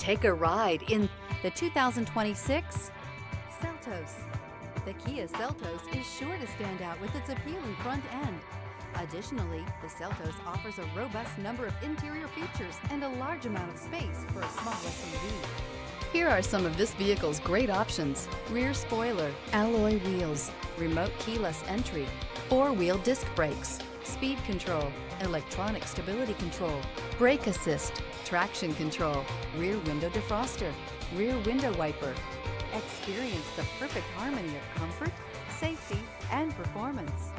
Take a ride in the 2026 Seltos. The Kia Seltos is sure to stand out with its appealing front end. Additionally, the Seltos offers a robust number of interior features and a large amount of space for a small SUV. Here are some of this vehicle's great options: rear spoiler, alloy wheels, remote keyless entry, four-wheel disc brakes, speed control, electronic stability control, brake assist, traction control, rear window defroster, rear window wiper. Experience the perfect harmony of comfort, safety, and performance.